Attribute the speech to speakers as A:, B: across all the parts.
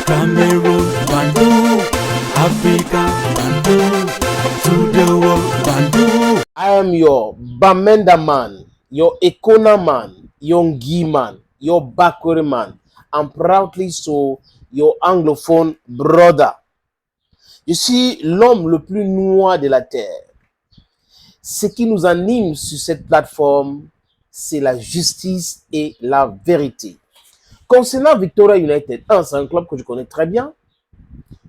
A: Cameroon, Bandung, Africa, Bandung, to the world, Bandung.
B: I am your Bamenda man, your Ekona man, your Ngi man, your Bakweri man, and proudly so, your anglophone brother. Je suis l'homme le plus noir de la terre. Ce qui nous anime sur cette plateforme, c'est la justice et la vérité. Concernant Victoria United, c'est un club que je connais très bien.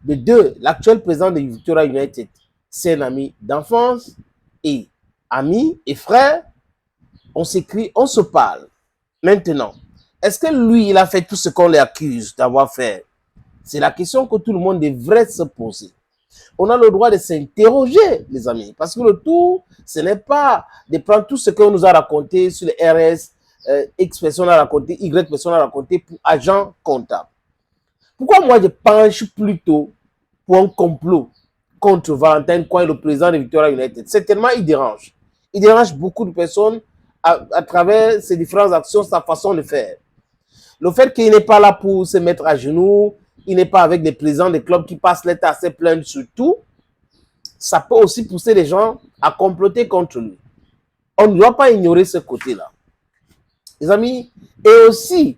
B: De deux, l'actuel président de Victoria United, c'est un ami d'enfance et ami et frère. On s'écrit, on se parle. Maintenant, est-ce que lui, il a fait tout ce qu'on l'accuse d'avoir fait? C'est la question que tout le monde devrait se poser. On a le droit de s'interroger, les amis, parce que le tout, ce n'est pas de prendre tout ce qu'on nous a raconté sur les RS, X personne a raconté, Y personne a raconté pour agent comptable. Pourquoi moi je penche plutôt pour un complot contre Valentin Coin, le président de Victoria United? Certainement, il dérange. Il dérange beaucoup de personnes à travers ses différentes actions, sa façon de faire. Le fait qu'il n'est pas là pour se mettre à genoux, il n'est pas avec des présidents des clubs qui passent les temps à se plaindre sur tout, ça peut aussi pousser les gens à comploter contre lui. On ne doit pas ignorer ce côté-là. Les amis, et aussi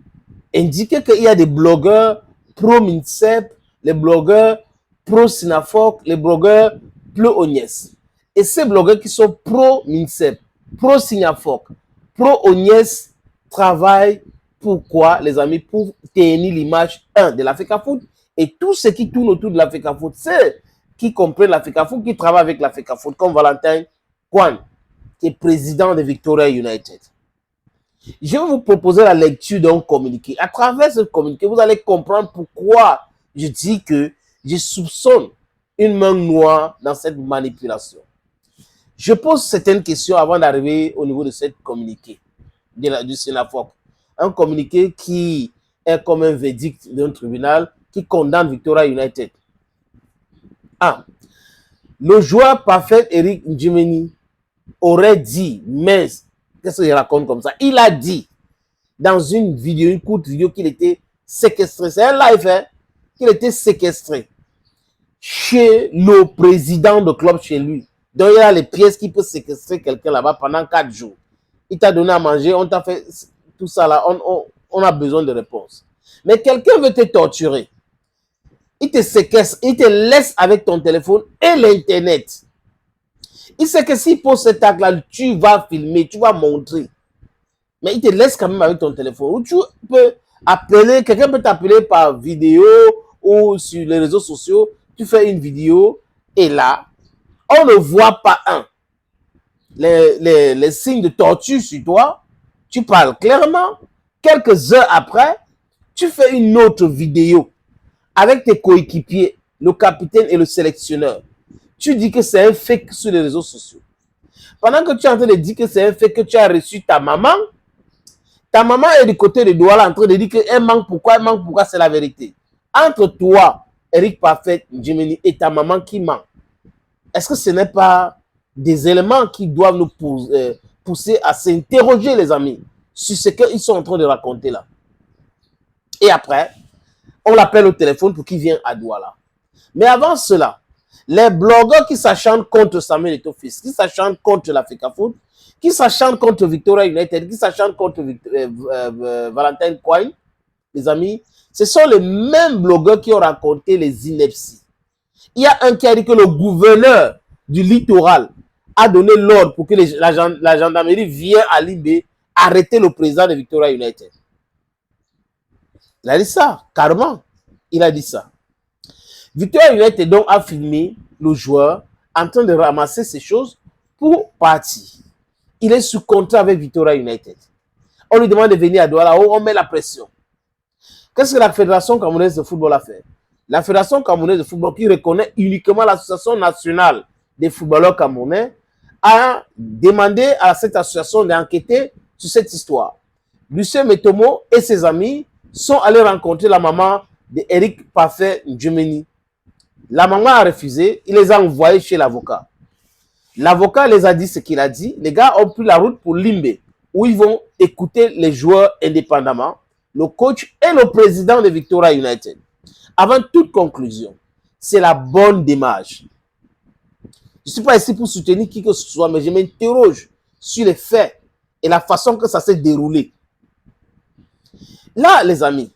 B: indiquer qu'il y a des blogueurs pro-MINSEP, les blogueurs pro-SINAFOC, les blogueurs pro-ONIES. Et ces blogueurs qui sont pro-MINSEP, pro-SINAFOC, pro-ONIES travaillent pourquoi, les amis, pour tenir l'image, de l'Africa Foot et tout ce qui tourne autour de l'Africa Foot. C'est qui comprennent l'Africa Foot, qui travaillent avec l'Africa Foot, comme Valentin Kwan, qui est président de Victoria United. Je vais vous proposer la lecture d'un communiqué. À travers ce communiqué, vous allez comprendre pourquoi je dis que je soupçonne une main noire dans cette manipulation. Je pose certaines questions avant d'arriver au niveau de ce communiqué du SINAFOC. Un communiqué qui est comme un verdict d'un tribunal qui condamne Victoria United. Le joueur parfait Eric Ndjimeni aurait dit, mais qu'est-ce que je raconte comme ça? Il a dit dans une vidéo, une courte vidéo, qu'il était séquestré. C'est un live, hein? Qu'il était séquestré chez le président de club chez lui. Donc, il y a les pièces qui peuvent séquestrer quelqu'un là-bas pendant 4 jours. Il t'a donné à manger, on t'a fait tout ça là, on a besoin de réponses. Mais quelqu'un veut te torturer. Il te séquestre, il te laisse avec ton téléphone et l'Internet. Il sait que s'il pose cet acte-là, tu vas filmer, tu vas montrer. Mais il te laisse quand même avec ton téléphone. Ou tu peux appeler, quelqu'un peut t'appeler par vidéo ou sur les réseaux sociaux. Tu fais une vidéo et là, on ne voit pas les signes de torture sur toi. Tu parles clairement. Quelques heures après, tu fais une autre vidéo avec tes coéquipiers, le capitaine et le sélectionneur. Tu dis que c'est un fake sur les réseaux sociaux. Pendant que tu es en train de dire que c'est un fake, que tu as reçu ta maman est du côté de Douala en train de dire qu'elle manque pourquoi, c'est la vérité. Entre toi, Eric Parfait, Ndjimeni, et ta maman qui ment, est-ce que ce n'est pas des éléments qui doivent nous pousser à s'interroger, les amis, sur ce qu'ils sont en train de raconter là? Et après, on l'appelle au téléphone pour qu'il vienne à Douala. Mais avant cela, les blogueurs qui s'acharnent contre Samuel Eto'o-Fils, qui s'acharnent contre l'Africa Foot, qui s'acharnent contre Victoria United, qui s'acharnent contre Valentin Coin, les amis, ce sont les mêmes blogueurs qui ont raconté les inepties. Il y a un qui a dit que le gouverneur du littoral a donné l'ordre pour que la gendarmerie vienne à Libé arrêter le président de Victoria United. Il a dit ça, carrément. Il a dit ça. Victoria United donc a filmé le joueur en train de ramasser ces choses pour partir. Il est sous contrat avec Victoria United. On lui demande de venir à Douala, on met la pression. Qu'est-ce que la Fédération camerounaise de football a fait? La Fédération camerounaise de football, qui reconnaît uniquement l'Association nationale des footballeurs camerounais, a demandé à cette association d'enquêter sur cette histoire. Lucien Metomo et ses amis sont allés rencontrer la maman d'Eric Parfait Ndjimeni. La maman a refusé, il les a envoyés chez l'avocat. L'avocat les a dit ce qu'il a dit. Les gars ont pris la route pour Limbe, où ils vont écouter les joueurs indépendamment, le coach et le président de Victoria United. Avant toute conclusion, c'est la bonne démarche. Je ne suis pas ici pour soutenir qui que ce soit, mais je m'interroge sur les faits et la façon que ça s'est déroulé. Là, les amis,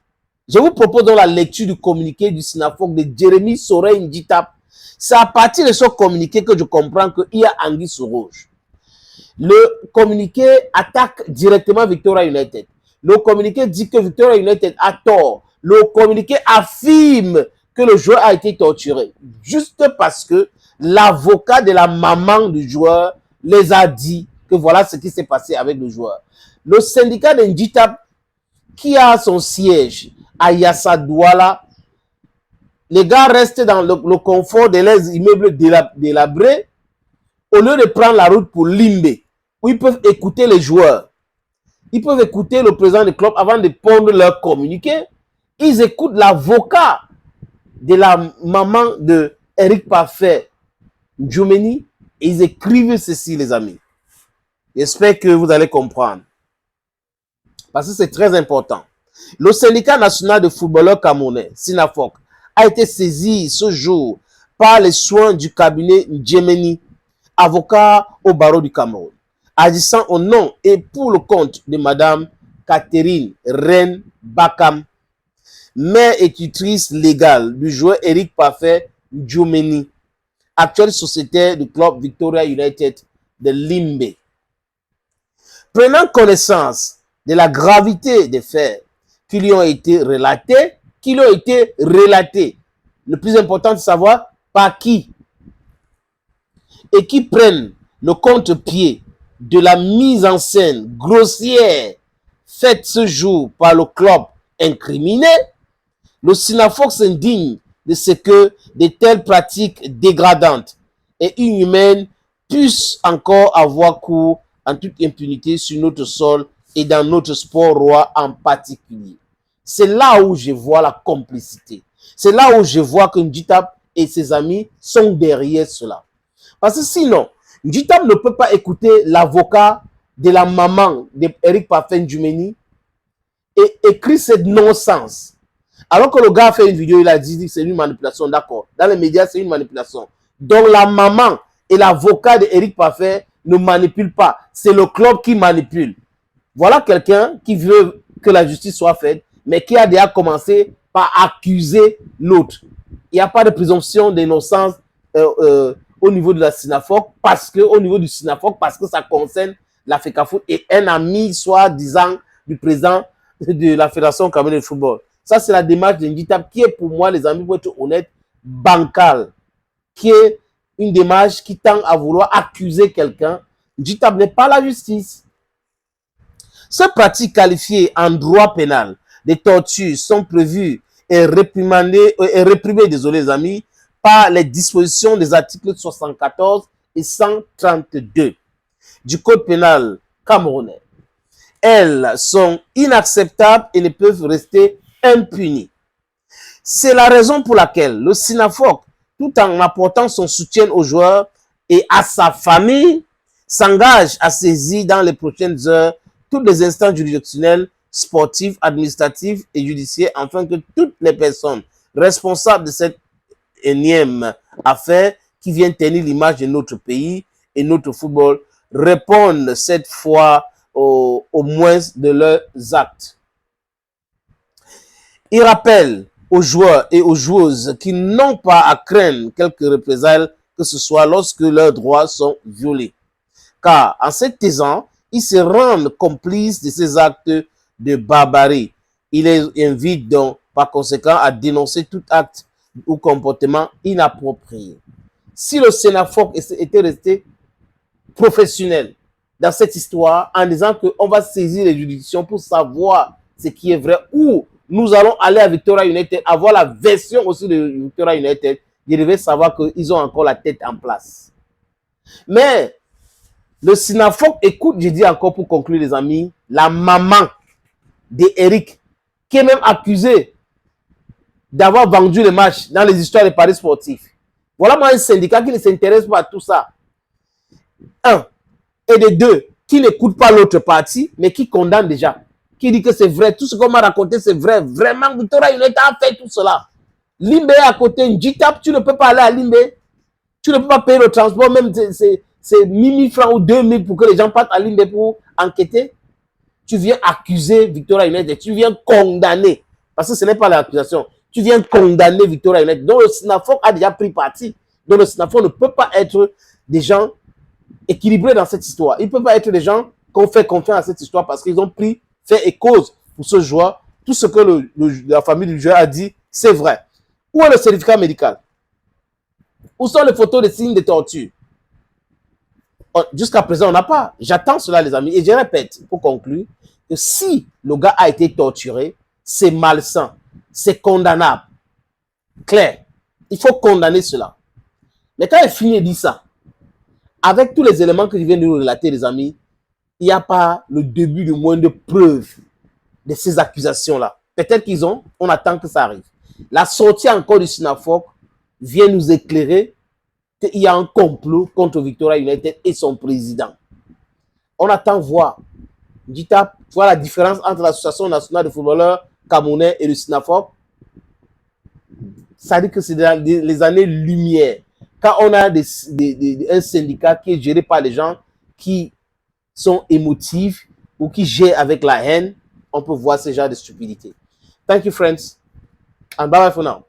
B: je vous propose donc la lecture du communiqué du SYNAFOC de Jérémy Sorey Ndjitap. C'est à partir de ce communiqué que je comprends qu'il y a anguille sous roche. Le communiqué attaque directement Victoria United. Le communiqué dit que Victoria United a tort. Le communiqué affirme que le joueur a été torturé. Juste parce que l'avocat de la maman du joueur les a dit que voilà ce qui s'est passé avec le joueur. Le syndicat de Ndjitap, qui a son siège à Yassa Douala, les gars restent dans le confort de leurs immeubles délabrés au lieu de prendre la route pour Limbe, où ils peuvent écouter les joueurs. Ils peuvent écouter le président du club avant de pondre leur communiqué. Ils écoutent l'avocat de la maman de Eric Parfait Djoumeni et ils écrivent ceci, les amis. J'espère que vous allez comprendre. Parce que c'est très important. Le syndicat national de footballeurs camerounais, SYNAFOC, a été saisi ce jour par les soins du cabinet Djemeni, avocat au barreau du Cameroun, agissant au nom et pour le compte de Madame Catherine Ren Bakam, mère et tutrice légale du joueur Eric Parfait Djoumeni, actuel sociétaire du club Victoria United de Limbe. Prenant connaissance de la gravité des faits qui lui ont été relatés, le plus important de savoir par qui, et qui prennent le contre-pied de la mise en scène grossière faite ce jour par le club incriminé, le SYNAFOC s'indigne de ce que de telles pratiques dégradantes et inhumaines puissent encore avoir cours en toute impunité sur notre sol et dans notre sport roi en particulier. C'est là où je vois la complicité. C'est là où je vois que Ndjitap et ses amis sont derrière cela. Parce que sinon, Ndjitap ne peut pas écouter l'avocat de la maman d'Eric Parfait Djoumeni et écrit cette non-sens. Alors que le gars a fait une vidéo, il a dit que c'est une manipulation, d'accord. Dans les médias, c'est une manipulation. Donc la maman et l'avocat d'Eric Parfait ne manipulent pas. C'est le club qui manipule. Voilà quelqu'un qui veut que la justice soit faite, mais qui a déjà commencé par accuser l'autre. Il n'y a pas de présomption d'innocence au niveau de la SYNAFOC, parce que ça concerne la FECAFOOT et un ami, soi-disant, du président de la Fédération camerounaise de football. Ça, c'est la démarche de Ndjitap qui est, pour moi, les amis, pour être honnête, bancale. Qui est une démarche qui tend à vouloir accuser quelqu'un. Ndjitap n'est pas la justice. Ces pratiques qualifiées en droit pénal des tortures sont prévues et réprimées, désolé les amis, par les dispositions des articles 74 et 132 du Code pénal camerounais. Elles sont inacceptables et ne peuvent rester impunies. C'est la raison pour laquelle le SYNAFOC, tout en apportant son soutien aux joueurs et à sa famille, s'engage à saisir dans les prochaines heures toutes les instances juridictionnelles, sportives, administratives et judiciaires, afin que toutes les personnes responsables de cette énième affaire qui vient tenir l'image de notre pays et notre football répondent cette fois au moins de leurs actes. Il rappelle aux joueurs et aux joueuses qui n'ont pas à craindre quelques représailles que ce soit lorsque leurs droits sont violés. Car en se taisant, ils se rendent complices de ces actes de barbarie. Il les invite donc par conséquent à dénoncer tout acte ou comportement inapproprié. Si le SYNAFOC était resté professionnel dans cette histoire en disant qu'on va saisir les juridictions pour savoir ce qui est vrai, ou nous allons aller à Victoria United, avoir la version aussi de Victoria United, je devais savoir qu'ils ont encore la tête en place. Mais le SYNAFOC écoute, je dis encore pour conclure les amis, la maman d'Eric, qui est même accusée d'avoir vendu les matchs dans les histoires des paris sportifs. Voilà moi un syndicat qui ne s'intéresse pas à tout ça. Un. Et de deux, qui n'écoute pas l'autre partie, mais qui condamne déjà. Qui dit que c'est vrai, tout ce qu'on m'a raconté, c'est vrai. Vraiment, Victoria United a fait tout cela. Limbe est à côté, Njitap, tu ne peux pas aller à Limbe. Tu ne peux pas payer le transport, même c'est 1000 francs ou 2000 pour que les gens partent à Limbe pour enquêter. Tu viens accuser Victoria United, tu viens condamner, parce que ce n'est pas l'accusation, tu viens condamner Victoria United, dont le SNAFOC a déjà pris parti, dont le SNAFOC ne peut pas être des gens équilibrés dans cette histoire. Ils ne peuvent pas être des gens qu'on fait confiance à cette histoire parce qu'ils ont pris fait et cause pour ce joueur. Tout ce que la famille du joueur a dit, c'est vrai. Où est le certificat médical? Où sont les photos des signes de torture? Jusqu'à présent, on n'a pas. J'attends cela, les amis. Et je répète, pour conclure, que si le gars a été torturé, c'est malsain, c'est condamnable. Clair. Il faut condamner cela. Mais quand il finit de dire ça, avec tous les éléments que je viens de nous relater, les amis, il n'y a pas le début du moins de preuve de ces accusations-là. Peut-être qu'ils ont, on attend que ça arrive. La sortie encore du SNAFOC vient nous éclairer qu'il y a un complot contre Victoria United et son président. On attend voir. Njitap, tu vois la différence entre l'Association nationale de footballeurs camerounais et le SNAFOC? Ça dit que c'est les années-lumière. Quand on a un syndicat qui est géré par les gens qui sont émotifs ou qui gèrent avec la haine, on peut voir ce genre de stupidité. Thank you, friends. And bye-bye for now.